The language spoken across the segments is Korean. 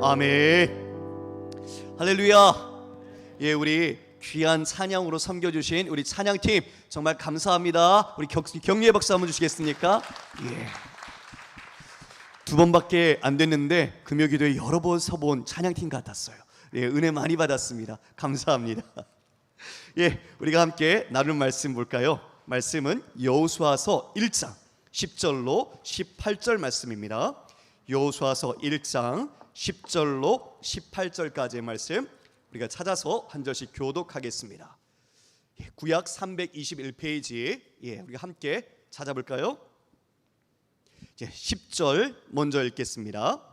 아멘. 할렐루야. 예, 우리 귀한 찬양으로 섬겨주신 우리 찬양팀 정말 감사합니다. 우리 격려의 박수 한번 주시겠습니까? 예. 두 번밖에 안 됐는데 금요기도에 여러 번 서본 찬양팀 같았어요. 예, 은혜 많이 받았습니다. 감사합니다. 예, 우리가 함께 나눌 말씀 볼까요? 말씀은 여호수아서 1장 10절로 18절 말씀입니다. 여호수아서 1장 10절로 18절까지의 말씀 우리가 찾아서 한 절씩 교독하겠습니다. 구약 321페이지 우리가 함께 찾아볼까요? 10절 먼저 읽겠습니다.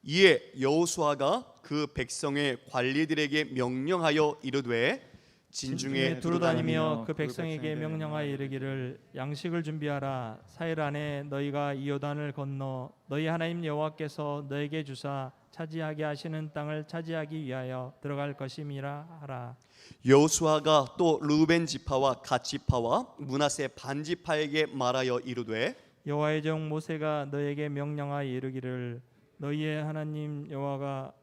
이에 여호수아가 그 백성의 관리들에게 명령하여 이르되 진중에 두루다니며 그 백성에게 명령하여 이르기를 양식을 준비하라. 사일 안에 너희가 이 요단을 건너 너희 하나님 여호와께서 너에게 주사 차지하게 하시는 땅을 차지하기 위하여 들어갈 것임이라 하라. 여호수아가 또 르우벤 지파와 갓 지파와 므낫세 반 지파에게 말하여 이르되 여호와의 종 모세가 너에게 명령하여 이르기를 너희의 하나님 여호와가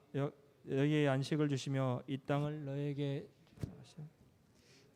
너희의 안식을 주시며 이 땅을 너희에게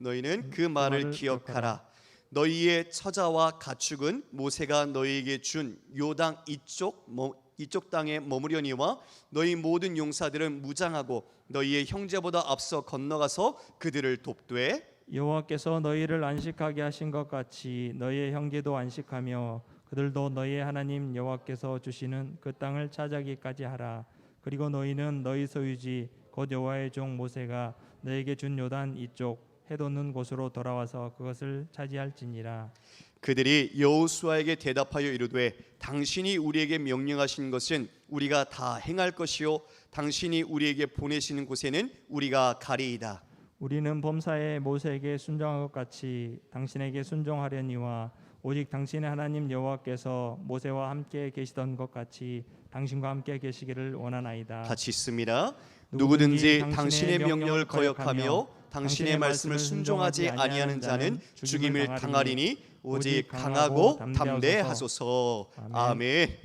너희는 그 말을 기억하라. 너희의 처자와 가축은 모세가 너희에게 준 요당 이쪽 땅에 머무려니와 너희 모든 용사들은 무장하고 너희의 형제보다 앞서 건너가서 그들을 돕되 여호와께서 너희를 안식하게 하신 것 같이 너희의 형제도 안식하며 그들도 너희의 하나님 여호와께서 주시는 그 땅을 차지하기까지 하라. 그리고 너희는 너희 소유지 곧 여호와의 종 모세가 너에게 준 요단 이쪽 해돋는 곳으로 돌아와서 그것을 차지할지니라. 그들이 여호수아에게 대답하여 이르되 당신이 우리에게 명령하신 것은 우리가 다 행할 것이요 당신이 우리에게 보내시는 곳에는 우리가 가리이다. 우리는 범사에 모세에게 순종한 것 같이 당신에게 순종하려니와 오직 당신의 하나님 여호와께서 모세와 함께 계시던 것 같이 당신과 함께 계시기를 원하나이다. 같이 있습니다. 누구든지 당신의 명령을 거역하며 당신의 말씀을 순종하지 아니하는 자는 죽임을 당하리니 오직 강하고 담대하소서. 아멘.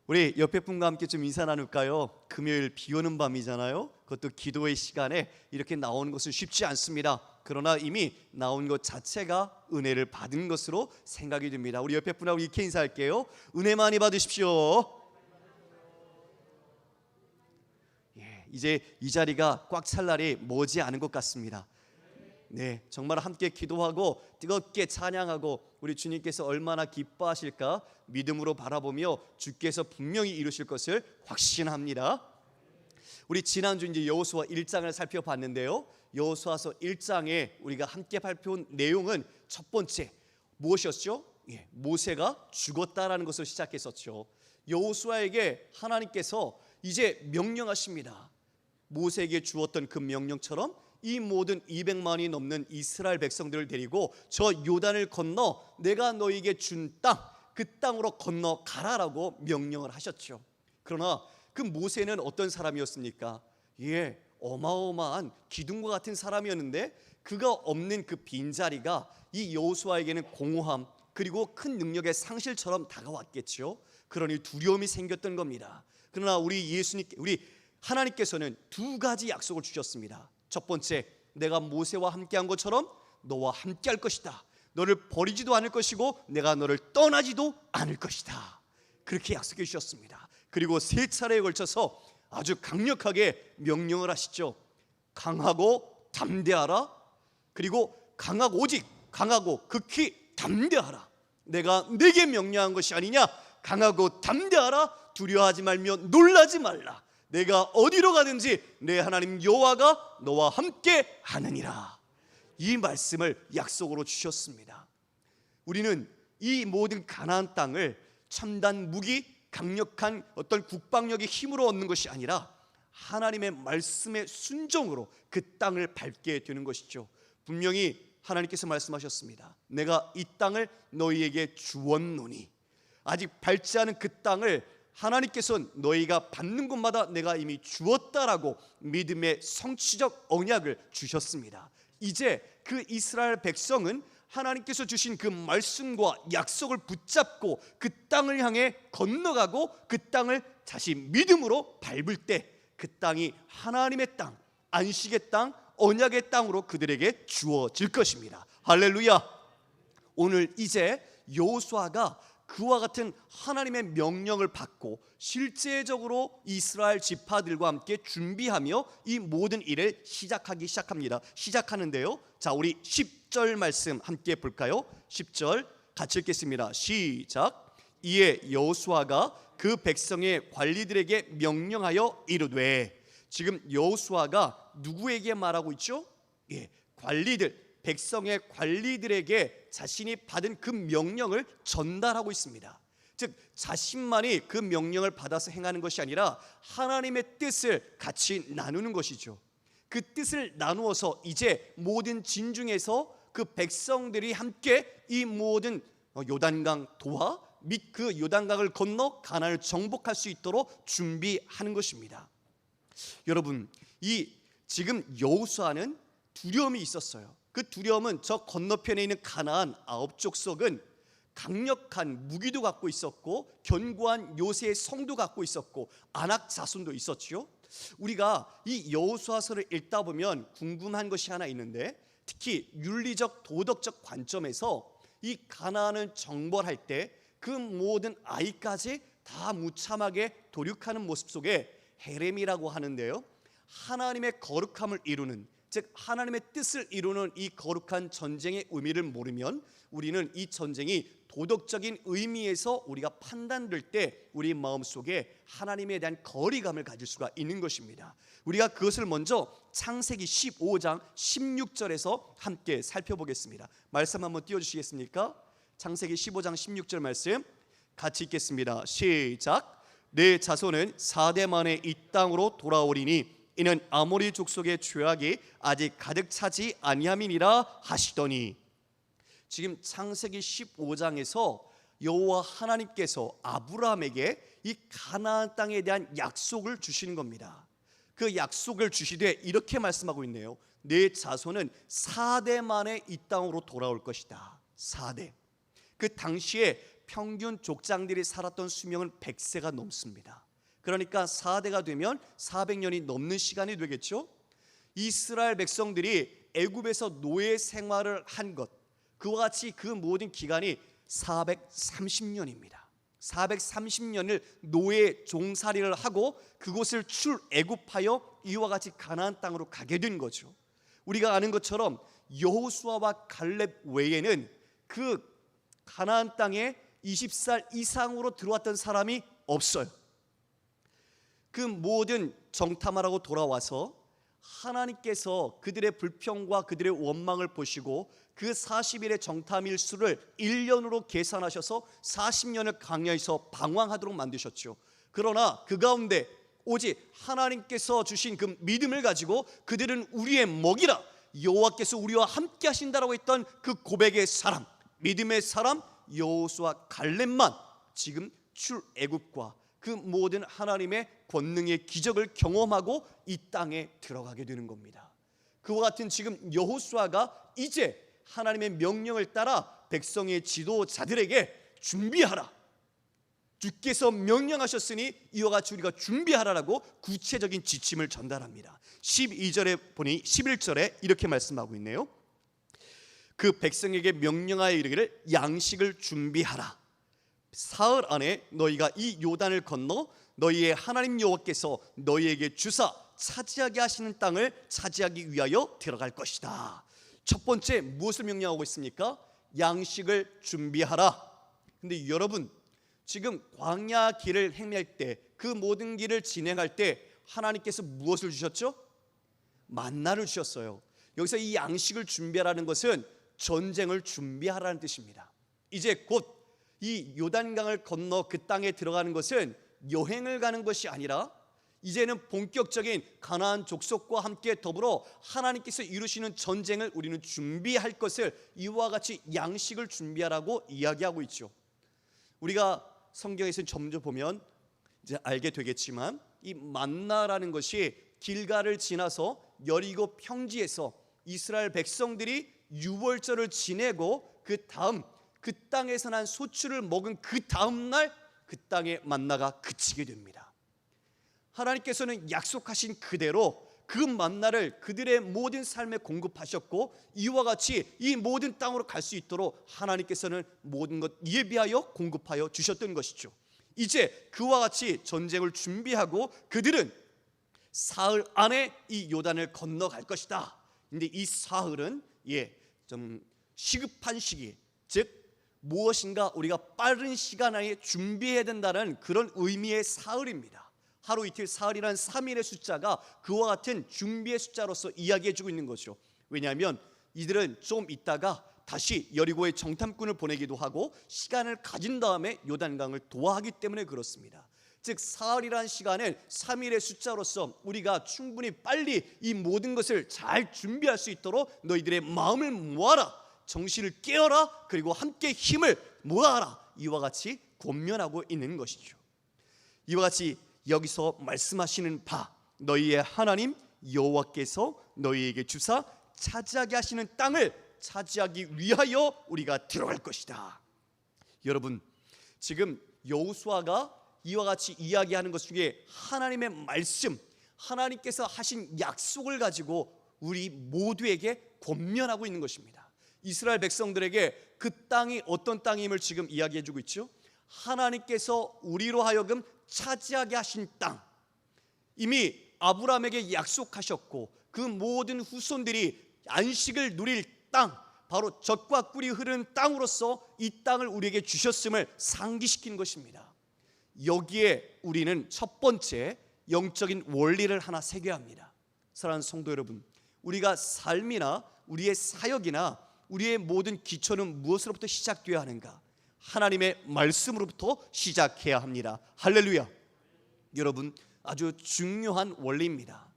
우리 옆에 분과 함께 좀 인사 나눌까요? 금요일 비 오는 밤이잖아요. 그것도 기도의 시간에 이렇게 나오는 것은 쉽지 않습니다. 그러나 이미 나온 것 자체가 은혜를 받은 것으로 생각이 됩니다. 우리 옆에 분하고 이렇게 인사할게요. 은혜 많이 받으십시오. 이제 이 자리가 꽉 찰 날이 머지 않은 것 같습니다. 네, 정말 함께 기도하고 뜨겁게 찬양하고 우리 주님께서 얼마나 기뻐하실까 믿음으로 바라보며 주께서 분명히 이루실 것을 확신합니다. 우리 지난주 이제 여호수아 1장을 살펴봤는데요. 여호수아서 1장에 우리가 함께 발표한 내용은 첫 번째 무엇이었죠? 모세가 죽었다라는 것을 시작했었죠. 여호수아에게 하나님께서 이제 명령하십니다. 모세에게 주었던 그 명령처럼 이 모든 200만이 넘는 이스라엘 백성들을 데리고 저 요단을 건너 내가 너에게 준 땅, 그 땅으로 건너가라라고 명령을 하셨죠. 그러나 그 모세는 어떤 사람이었습니까? 어마어마한 기둥과 같은 사람이었는데 그가 없는 그 빈자리가 이 여호수아에게는 공허함 그리고 큰 능력의 상실처럼 다가왔겠죠. 그러니 두려움이 생겼던 겁니다. 그러나 우리 하나님께서는 두 가지 약속을 주셨습니다. 첫 번째, 내가 모세와 함께한 것처럼 너와 함께할 것이다. 너를 버리지도 않을 것이고 내가 너를 떠나지도 않을 것이다. 그렇게 약속해 주셨습니다. 그리고 세 차례에 걸쳐서 아주 강력하게 명령을 하시죠. 강하고 담대하라. 그리고 오직 강하고 극히 담대하라. 내가 내게 명령한 것이 아니냐. 강하고 담대하라. 두려워하지 말며 놀라지 말라. 내가 어디로 가든지 내 하나님 여호와가 너와 함께 하느니라. 이 말씀을 약속으로 주셨습니다. 우리는 이 모든 가나안 땅을 첨단 무기, 강력한 어떤 국방력의 힘으로 얻는 것이 아니라 하나님의 말씀의 순종으로 그 땅을 밟게 되는 것이죠. 분명히 하나님께서 말씀하셨습니다. 내가 이 땅을 너희에게 주었노니 아직 밟지 않은 그 땅을 하나님께서 너희가 받는 곳마다 내가 이미 주었다라고 믿음의 성취적 언약을 주셨습니다. 이제 그 이스라엘 백성은 하나님께서 주신 그 말씀과 약속을 붙잡고 그 땅을 향해 건너가고 그 땅을 다시 믿음으로 밟을 때 그 땅이 하나님의 땅, 안식의 땅, 언약의 땅으로 그들에게 주어질 것입니다. 할렐루야. 오늘 이제 여호수아가 그와 같은 하나님의 명령을 받고 실제적으로 이스라엘 지파들과 함께 준비하며 이 모든 일을 시작하는데요. 자, 우리 10절 말씀 함께 볼까요? 10절 같이 읽겠습니다. 시작. 이에 여호수아가 그 백성의 관리들에게 명령하여 이르되, 지금 여호수아가 누구에게 말하고 있죠? 관리들, 백성의 관리들에게 자신이 받은 그 명령을 전달하고 있습니다. 즉 자신만이 그 명령을 받아서 행하는 것이 아니라 하나님의 뜻을 같이 나누는 것이죠. 그 뜻을 나누어서 이제 모든 진중에서 그 백성들이 함께 이 모든 요단강 도하 및 그 요단강을 건너 가나안을 정복할 수 있도록 준비하는 것입니다. 여러분, 이 지금 여호수아는 두려움이 있었어요. 그 두려움은 저 건너편에 있는 가나안 9족속은 강력한 무기도 갖고 있었고 견고한 요새의 성도 갖고 있었고 아낙 자손도 있었지요. 우리가 이 여호수아서를 읽다 보면 궁금한 것이 하나 있는데, 특히 윤리적 도덕적 관점에서 이 가나안을 정벌할 때 그 모든 아이까지 다 무참하게 도륙하는 모습 속에 헤렘이라고 하는데요, 하나님의 거룩함을 이루는, 즉 하나님의 뜻을 이루는 이 거룩한 전쟁의 의미를 모르면 우리는 이 전쟁이 도덕적인 의미에서 우리가 판단될 때 우리 마음속에 하나님에 대한 거리감을 가질 수가 있는 것입니다. 우리가 그것을 먼저 창세기 15장 16절에서 함께 살펴보겠습니다. 말씀 한번 띄워주시겠습니까? 창세기 15장 16절 말씀 같이 읽겠습니다. 시작. 내 자손은 4대 만에 이 땅으로 돌아오리니 이는 아모리 족속의 죄악이 아직 가득 차지 아니함이니라 하시더니, 지금 창세기 15장에서 여호와 하나님께서 아브라함에게 이 가나안 땅에 대한 약속을 주시는 겁니다. 그 약속을 주시되 이렇게 말씀하고 있네요. 내 자손은 4대 만에 이 땅으로 돌아올 것이다. 4대. 그 당시에 평균 족장들이 살았던 수명은 100세가 넘습니다. 그러니까 4대가 되면 400년이 넘는 시간이 되겠죠. 이스라엘 백성들이 애굽에서 노예 생활을 한 것, 그와 같이 그 모든 기간이 430년입니다. 430년을 노예 종살이를 하고 그곳을 출애굽하여 이와 같이 가나안 땅으로 가게 된 거죠. 우리가 아는 것처럼 여호수아와 갈렙 외에는 그 가나안 땅에 20살 이상으로 들어왔던 사람이 없어요. 그 모든 정탐하라고 돌아와서 하나님께서 그들의 불평과 그들의 원망을 보시고 그 40일의 정탐일 수를 1년으로 계산하셔서 40년을 광야에서 방황하도록 만드셨죠. 그러나 그 가운데 오직 하나님께서 주신 그 믿음을 가지고 그들은 우리의 먹이라, 여호와께서 우리와 함께 하신다라고 했던 그 고백의 사람, 믿음의 사람 여호수아 갈렙만 지금 출애굽과 그 모든 하나님의 권능의 기적을 경험하고 이 땅에 들어가게 되는 겁니다. 그와 같은 지금 여호수아가 이제 하나님의 명령을 따라 백성의 지도자들에게 준비하라, 주께서 명령하셨으니 이와 같이 우리가 준비하라라고 구체적인 지침을 전달합니다. 12절에 보니 11절에 이렇게 말씀하고 있네요. 그 백성에게 명령하여 이르기를 양식을 준비하라. 사흘 안에 너희가 이 요단을 건너 너희의 하나님 여호와께서 너희에게 주사 차지하게 하시는 땅을 차지하기 위하여 들어갈 것이다. 첫 번째 무엇을 명령하고 있습니까? 양식을 준비하라. 근데 여러분, 지금 광야 길을 행할 때, 그 모든 길을 진행할 때 하나님께서 무엇을 주셨죠? 만나를 주셨어요. 여기서 이 양식을 준비하라는 것은 전쟁을 준비하라는 뜻입니다. 이제 곧 이 요단강을 건너 그 땅에 들어가는 것은 여행을 가는 것이 아니라 이제는 본격적인 가나안 족속과 함께 더불어 하나님께서 이루시는 전쟁을 우리는 준비할 것을 이와 같이 양식을 준비하라고 이야기하고 있죠. 우리가 성경에서 점점 보면 이제 알게 되겠지만 이 만나라는 것이 길가를 지나서 여리고 평지에서 이스라엘 백성들이 유월절을 지내고 그 다음 그 땅에서 난 소출을 먹은 그 다음 날 그 땅의 만나가 그치게 됩니다. 하나님께서는 약속하신 그대로 그 만나를 그들의 모든 삶에 공급하셨고 이와 같이 이 모든 땅으로 갈 수 있도록 하나님께서는 모든 것 예비하여 공급하여 주셨던 것이죠. 이제 그와 같이 전쟁을 준비하고 그들은 사흘 안에 이 요단을 건너갈 것이다. 근데 이 사흘은 좀 시급한 시기, 즉 무엇인가 우리가 빠른 시간 안에 준비해야 된다는 그런 의미의 사흘입니다. 하루 이틀 사흘이라는 3일의 숫자가 그와 같은 준비의 숫자로서 이야기해주고 있는 거죠. 왜냐하면 이들은 좀 있다가 다시 여리고의 정탐꾼을 보내기도 하고 시간을 가진 다음에 요단강을 도하하기 때문에 그렇습니다. 즉 사흘이라는 시간은 3일의 숫자로서 우리가 충분히 빨리 이 모든 것을 잘 준비할 수 있도록 너희들의 마음을 모아라, 정신을 깨어라, 그리고 함께 힘을 모아라, 이와 같이 권면하고 있는 것이죠. 이와 같이 여기서 말씀하시는 바 너희의 하나님 여호와께서 너희에게 주사 차지하게 하시는 땅을 차지하기 위하여 우리가 들어갈 것이다. 여러분, 지금 여호수아가 이와 같이 이야기하는 것 중에 하나님의 말씀, 하나님께서 하신 약속을 가지고 우리 모두에게 권면하고 있는 것입니다. 이스라엘 백성들에게 그 땅이 어떤 땅임을 지금 이야기해주고 있죠. 하나님께서 우리로 하여금 차지하게 하신 땅, 이미 아브라함에게 약속하셨고 그 모든 후손들이 안식을 누릴 땅, 바로 젖과 꿀이 흐르는 땅으로서 이 땅을 우리에게 주셨음을 상기시킨 것입니다. 여기에 우리는 첫 번째 영적인 원리를 하나 새겨야 합니다. 사랑하는 성도 여러분, 우리가 삶이나 우리의 사역이나 우리의 모든 기초는 무엇으로부터 시작되어야 하는가? 하나님의 말씀으로부터 시작해야 합니다. 할렐루야. 여러분, 아주 중요한 원리입니다.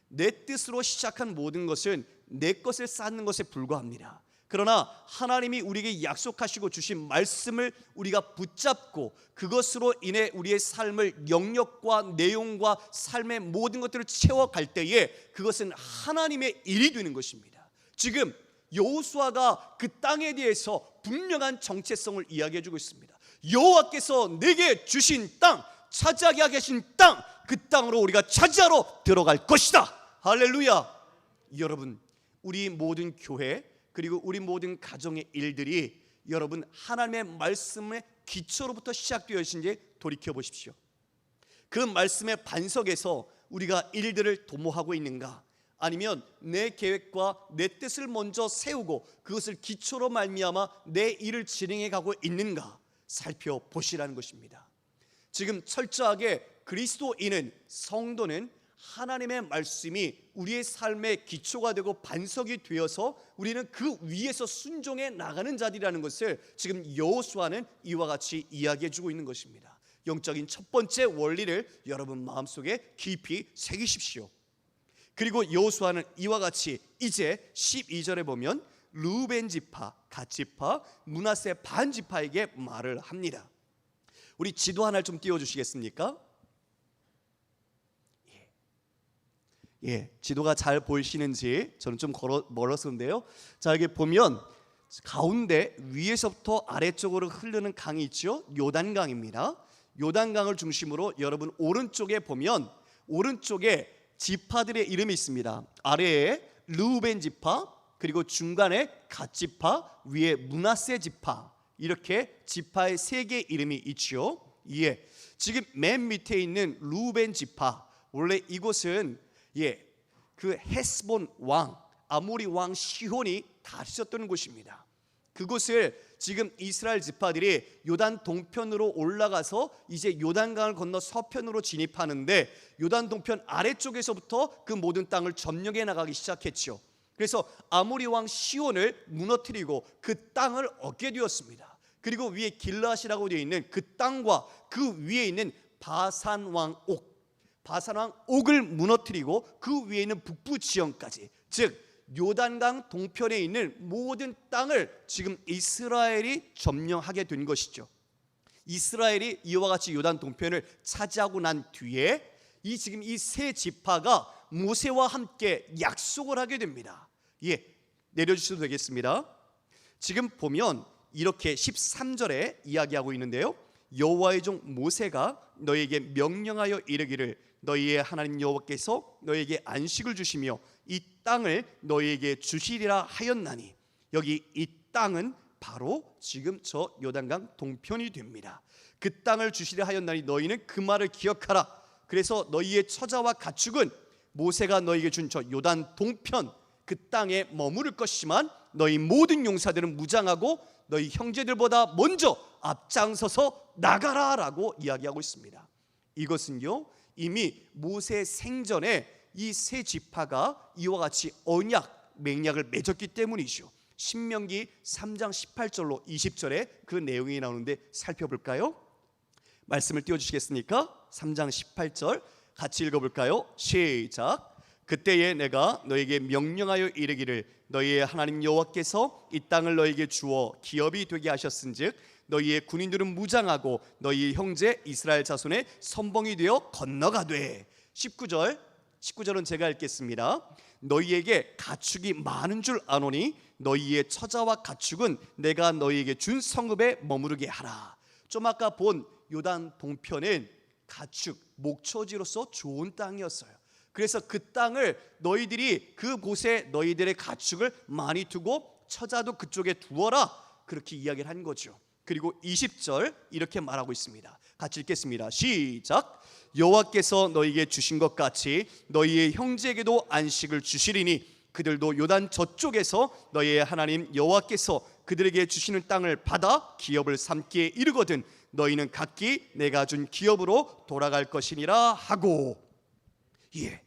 내 뜻으로 시작한 모든 것은 내 것을 쌓는 것에 불과합니다. 그러나 하나님이 우리에게 약속하시고 주신 말씀을 우리가 붙잡고 그것으로 인해 우리의 삶을 영역과 내용과 삶의 모든 것들을 채워갈 때에 그것은 하나님의 일이 되는 것입니다. 지금 여호수아가 그 땅에 대해서 분명한 정체성을 이야기해주고 있습니다. 여호와께서 내게 주신 땅, 차지하게 하신 땅, 그 땅으로 우리가 차지하러 들어갈 것이다. 할렐루야. 여러분, 우리 모든 교회 그리고 우리 모든 가정의 일들이 여러분 하나님의 말씀의 기초로부터 시작되어진지 돌이켜 보십시오. 그 말씀의 반석에서 우리가 일들을 도모하고 있는가? 아니면 내 계획과 내 뜻을 먼저 세우고 그것을 기초로 말미암아 내 일을 진행해 가고 있는가 살펴보시라는 것입니다. 지금 철저하게 그리스도인은, 성도는 하나님의 말씀이 우리의 삶의 기초가 되고 반석이 되어서 우리는 그 위에서 순종해 나가는 자들이라는 것을 지금 여호수아는 이와 같이 이야기해 주고 있는 것입니다. 영적인 첫 번째 원리를 여러분 마음속에 깊이 새기십시오. 그리고 여호수아는 이와 같이 이제 12절에 보면 르우벤 지파, 갓 지파, 므낫세 반 지파에게 말을 합니다. 우리 지도 하나를 좀 띄워주시겠습니까? 지도가 잘 보이시는지 저는 좀 멀었는데요. 자, 여기 보면 가운데 위에서부터 아래쪽으로 흐르는 강이 있죠. 요단강입니다. 요단강을 중심으로 여러분 오른쪽에 보면 오른쪽에 지파들의 이름이 있습니다. 아래에 르우벤 지파, 그리고 중간에 갓 지파, 위에 므낫세 지파, 이렇게 지파의 세 개의 이름이 있죠. 지금 맨 밑에 있는 르우벤 지파, 원래 이곳은 그 헤스본 왕, 아모리 왕 시혼이 다스렸던 곳입니다. 그곳을 지금 이스라엘 지파들이 요단 동편으로 올라가서 이제 요단강을 건너 서편으로 진입하는데 요단 동편 아래쪽에서부터 그 모든 땅을 점령해 나가기 시작했죠. 그래서 아모리 왕 시혼을 무너뜨리고 그 땅을 얻게 되었습니다. 그리고 위에 길라앗이라고 되어 있는 그 땅과 그 위에 있는 바산 왕 옥, 바산 왕 옥을 무너뜨리고 그 위에 있는 북부 지형까지, 즉 요단강 동편에 있는 모든 땅을 지금 이스라엘이 점령하게 된 것이죠. 이스라엘이 이와 같이 요단 동편을 차지하고 난 뒤에 지금 이 세 지파가 모세와 함께 약속을 하게 됩니다. 내려주셔도 되겠습니다. 지금 보면 이렇게 13절에 이야기하고 있는데요, 여호와의 종 모세가 너희에게 명령하여 이르기를 너희의 하나님 여호와께서 너희에게 안식을 주시며 이 땅을 너희에게 주시리라 하였나니, 여기 이 땅은 바로 지금 저 요단강 동편이 됩니다. 그 땅을 주시리라 하였나니 너희는 그 말을 기억하라. 그래서 너희의 처자와 가축은 모세가 너희에게 준 저 요단 동편 그 땅에 머무를 것이지만 너희 모든 용사들은 무장하고 너희 형제들보다 먼저 앞장서서 나가라라고 이야기하고 있습니다. 이것은요, 이미 모세 생전에 이 세 지파가 이와 같이 언약 맹약을 맺었기 때문이죠. 신명기 3장 18절로 20절에 그 내용이 나오는데 살펴볼까요? 말씀을 띄워주시겠습니까? 3장 18절 같이 읽어볼까요? 시작. 그때에 내가 너에게 명령하여 이르기를 너희의 하나님 여호와께서 이 땅을 너희에게 주어 기업이 되게 하셨은즉 너희의 군인들은 무장하고 너희 형제 이스라엘 자손의 선봉이 되어 건너가되. 19절은 제가 읽겠습니다. 너희에게 가축이 많은 줄 아노니 너희의 처자와 가축은 내가 너희에게 준 성읍에 머무르게 하라. 좀 아까 본 요단 동편은 가축 목초지로서 좋은 땅이었어요. 그래서 그 땅을 너희들이 그곳에 너희들의 가축을 많이 두고 처자도 그쪽에 두어라, 그렇게 이야기를 한 거죠. 그리고 20절 이렇게 말하고 있습니다. 같이 읽겠습니다. 시작. 여호와께서 너희에게 주신 것 같이 너희의 형제에게도 안식을 주시리니 그들도 요단 저쪽에서 너희의 하나님 여호와께서 그들에게 주시는 땅을 받아 기업을 삼기에 이르거든 너희는 각기 내가 준 기업으로 돌아갈 것이니라 하고. 예,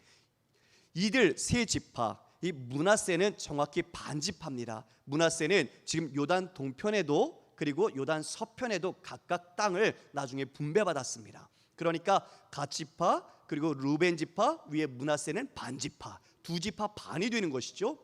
이들 세 지파, 이 므낫세는 정확히 반지파입니다. 므낫세는 지금 요단 동편에도 그리고 요단 서편에도 각각 땅을 나중에 분배받았습니다. 그러니까 갓지파 그리고 루벤 지파 위에 므낫세는 반지파, 두 지파 반이 되는 것이죠.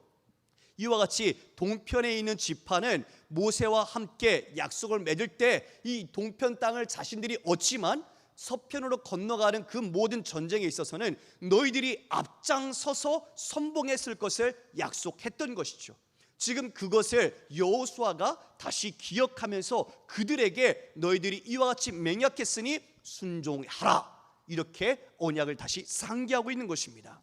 이와 같이 동편에 있는 지파는 모세와 함께 약속을 맺을 때 이 동편 땅을 자신들이 얻지만 서편으로 건너가는 그 모든 전쟁에 있어서는 너희들이 앞장서서 선봉했을 것을 약속했던 것이죠. 지금 그것을 여호수아가 다시 기억하면서 그들에게 너희들이 이와 같이 맹약했으니 순종하라, 이렇게 언약을 다시 상기하고 있는 것입니다.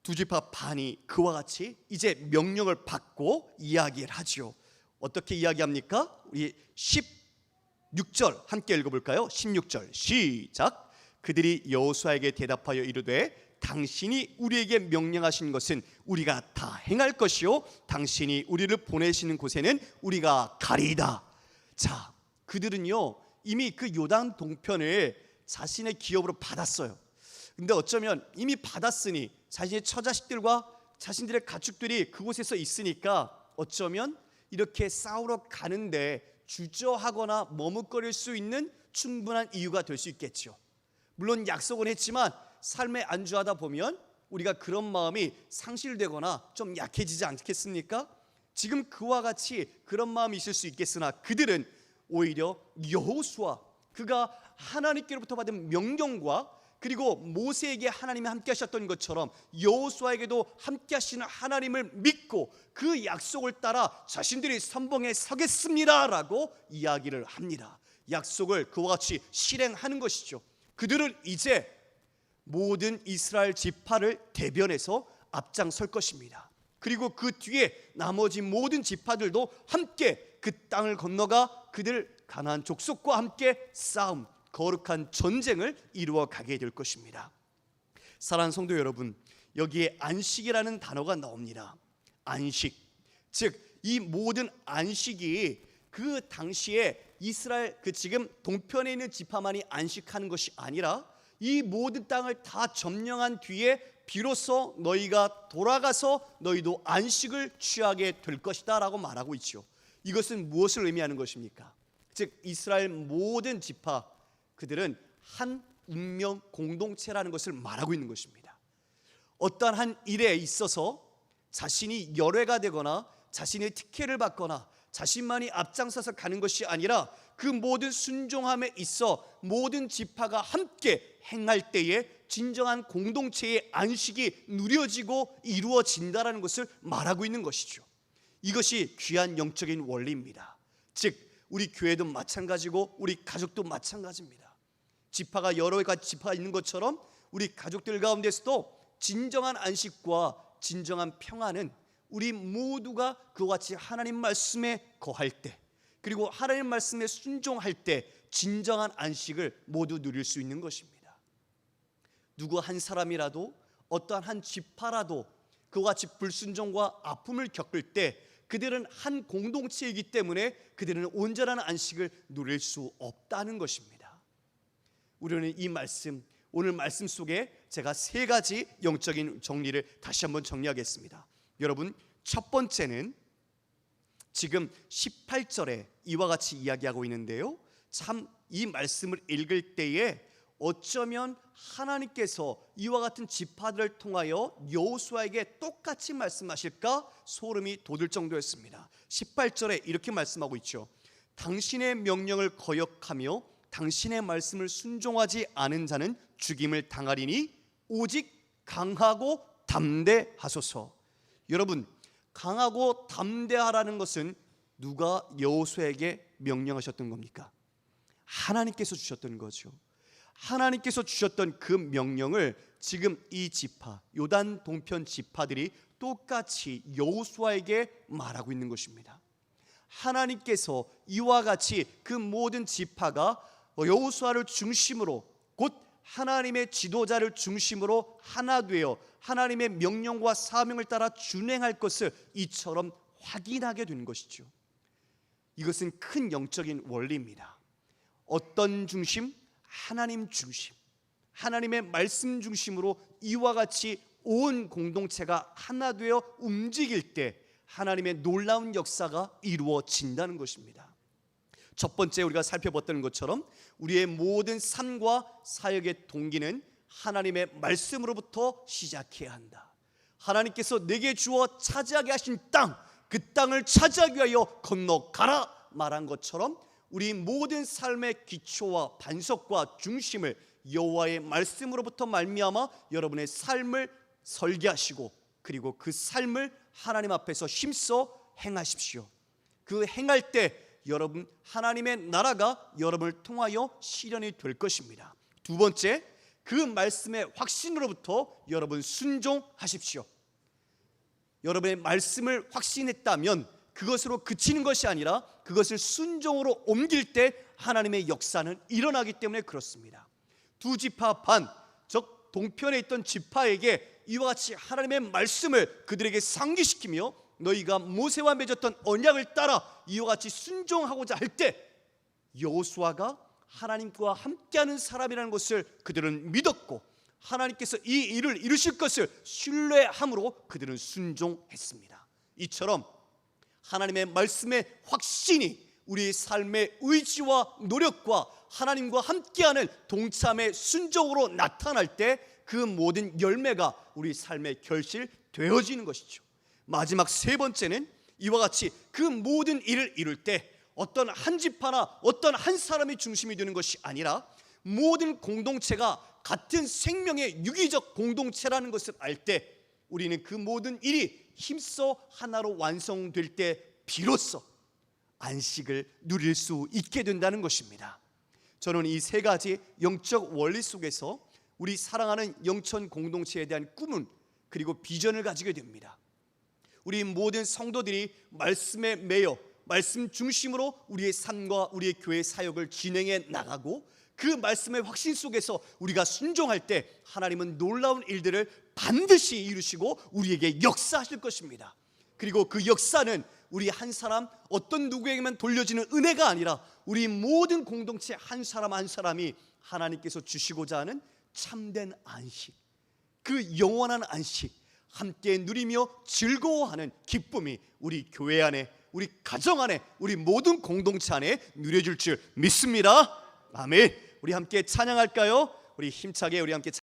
두 지파 반이 그와 같이 이제 명령을 받고 이야기를 하죠. 어떻게 이야기합니까? 우리 16절 함께 읽어볼까요? 16절 시작. 그들이 여호수아에게 대답하여 이르되 당신이 우리에게 명령하신 것은 우리가 다 행할 것이요 당신이 우리를 보내시는 곳에는 우리가 가리이다. 자, 그들은요 이미 그 요단 동편을 자신의 기업으로 받았어요. 근데 어쩌면 이미 받았으니 자신의 처자식들과 자신들의 가축들이 그곳에서 있으니까 어쩌면 이렇게 싸우러 가는데 주저하거나 머뭇거릴 수 있는 충분한 이유가 될 수 있겠죠. 물론 약속은 했지만 삶에 안주하다 보면 우리가 그런 마음이 상실되거나 좀 약해지지 않겠습니까? 지금 그와 같이 그런 마음이 있을 수 있겠으나 그들은 오히려 여호수아, 그가 하나님께로부터 받은 명령과 그리고 모세에게 하나님이 함께 하셨던 것처럼 여호수아에게도 함께 하시는 하나님을 믿고 그 약속을 따라 자신들이 선봉에 서겠습니다라고 이야기를 합니다. 약속을 그와 같이 실행하는 것이죠. 그들은 이제 모든 이스라엘 지파를 대변해서 앞장설 것입니다. 그리고 그 뒤에 나머지 모든 지파들도 함께 그 땅을 건너가 그들 가나안 족속과 함께 싸움, 거룩한 전쟁을 이루어 가게 될 것입니다. 사랑하는 성도 여러분, 여기에 안식이라는 단어가 나옵니다. 안식, 즉 이 모든 안식이 그 당시에 이스라엘 그 지금 동편에 있는 지파만이 안식하는 것이 아니라 이 모든 땅을 다 점령한 뒤에 비로소 너희가 돌아가서 너희도 안식을 취하게 될 것이다 라고 말하고 있죠. 이것은 무엇을 의미하는 것입니까? 즉 이스라엘 모든 지파, 그들은 한 운명 공동체라는 것을 말하고 있는 것입니다. 어떠한 한 일에 있어서 자신이 열애가 되거나 자신의 특혜를 받거나 자신만이 앞장서서 가는 것이 아니라 그 모든 순종함에 있어 모든 지파가 함께 행할 때에 진정한 공동체의 안식이 누려지고 이루어진다라는 것을 말하고 있는 것이죠. 이것이 귀한 영적인 원리입니다. 즉 우리 교회도 마찬가지고 우리 가족도 마찬가지입니다. 지파가 여러 가지 지파가 있는 것처럼 우리 가족들 가운데서도 진정한 안식과 진정한 평안은 우리 모두가 그와 같이 하나님 말씀에 거할 때, 그리고 하나님 말씀에 순종할 때 진정한 안식을 모두 누릴 수 있는 것입니다. 누구 한 사람이라도, 어떠한 한 지파라도 그와 같이 불순종과 아픔을 겪을 때 그들은 한 공동체이기 때문에 그들은 온전한 안식을 누릴 수 없다는 것입니다. 우리는 이 말씀, 오늘 말씀 속에 제가 세 가지 영적인 정리를 다시 한번 정리하겠습니다. 여러분, 첫 번째는 지금 18절에 이와 같이 이야기하고 있는데요, 참 이 말씀을 읽을 때에 어쩌면 하나님께서 이와 같은 지파들을 통하여 여호수아에게 똑같이 말씀하실까 소름이 돋을 정도였습니다. 18절에 이렇게 말씀하고 있죠. 당신의 명령을 거역하며 당신의 말씀을 순종하지 않은 자는 죽임을 당하리니 오직 강하고 담대하소서. 여러분, 강하고 담대하라는 것은 누가 여호수아에게 명령하셨던 겁니까? 하나님께서 주셨던 거죠. 하나님께서 주셨던 그 명령을 지금 이 지파, 요단 동편 지파들이 똑같이 여호수아에게 말하고 있는 것입니다. 하나님께서 이와 같이 그 모든 지파가 여호수아를 중심으로, 곧 하나님의 지도자를 중심으로 하나 되어 하나님의 명령과 사명을 따라 준행할 것을 이처럼 확인하게 된 것이죠. 이것은 큰 영적인 원리입니다. 어떤 중심? 하나님 중심, 하나님의 말씀 중심으로 이와 같이 온 공동체가 하나 되어 움직일 때 하나님의 놀라운 역사가 이루어진다는 것입니다. 첫 번째 우리가 살펴봤던 것처럼 우리의 모든 삶과 사역의 동기는 하나님의 말씀으로부터 시작해야 한다. 하나님께서 내게 주어 차지하게 하신 땅, 그 땅을 차지하기 위하여 건너가라 말한 것처럼 우리 모든 삶의 기초와 반석과 중심을 여호와의 말씀으로부터 말미암아 여러분의 삶을 설계하시고, 그리고 그 삶을 하나님 앞에서 힘써 행하십시오. 그 행할 때 여러분, 하나님의 나라가 여러분을 통하여 실현이 될 것입니다. 두 번째, 그 말씀의 확신으로부터 여러분 순종하십시오. 여러분의 말씀을 확신했다면 그것으로 그치는 것이 아니라 그것을 순종으로 옮길 때 하나님의 역사는 일어나기 때문에 그렇습니다. 두 지파 반, 즉 동편에 있던 지파에게 이와 같이 하나님의 말씀을 그들에게 상기시키며 너희가 모세와 맺었던 언약을 따라 이와 같이 순종하고자 할 때 여호수아가 하나님과 함께하는 사람이라는 것을 그들은 믿었고, 하나님께서 이 일을 이루실 것을 신뢰함으로 그들은 순종했습니다. 이처럼 하나님의 말씀의 확신이 우리의 삶의 의지와 노력과 하나님과 함께하는 동참의 순종으로 나타날 때 그 모든 열매가 우리 삶의 결실되어지는 것이죠. 마지막 세 번째는 이와 같이 그 모든 일을 이룰 때 어떤 한 지파나 어떤 한 사람이 중심이 되는 것이 아니라 모든 공동체가 같은 생명의 유기적 공동체라는 것을 알 때 우리는 그 모든 일이 힘써 하나로 완성될 때 비로소 안식을 누릴 수 있게 된다는 것입니다. 저는 이 세 가지 영적 원리 속에서 우리 사랑하는 영천 공동체에 대한 꿈은, 그리고 비전을 가지게 됩니다. 우리 모든 성도들이 말씀에 매여 말씀 중심으로 우리의 삶과 우리의 교회 사역을 진행해 나가고, 그 말씀의 확신 속에서 우리가 순종할 때 하나님은 놀라운 일들을 반드시 이루시고 우리에게 역사하실 것입니다. 그리고 그 역사는 우리 한 사람, 어떤 누구에게만 돌려지는 은혜가 아니라 우리 모든 공동체 한 사람 한 사람이 하나님께서 주시고자 하는 참된 안식, 그 영원한 안식, 함께 누리며 즐거워하는 기쁨이 우리 교회 안에, 우리 가정 안에, 우리 모든 공동체 안에 누려질 줄 믿습니다. 아멘. 우리 함께 찬양할까요? 우리 힘차게 우리 함께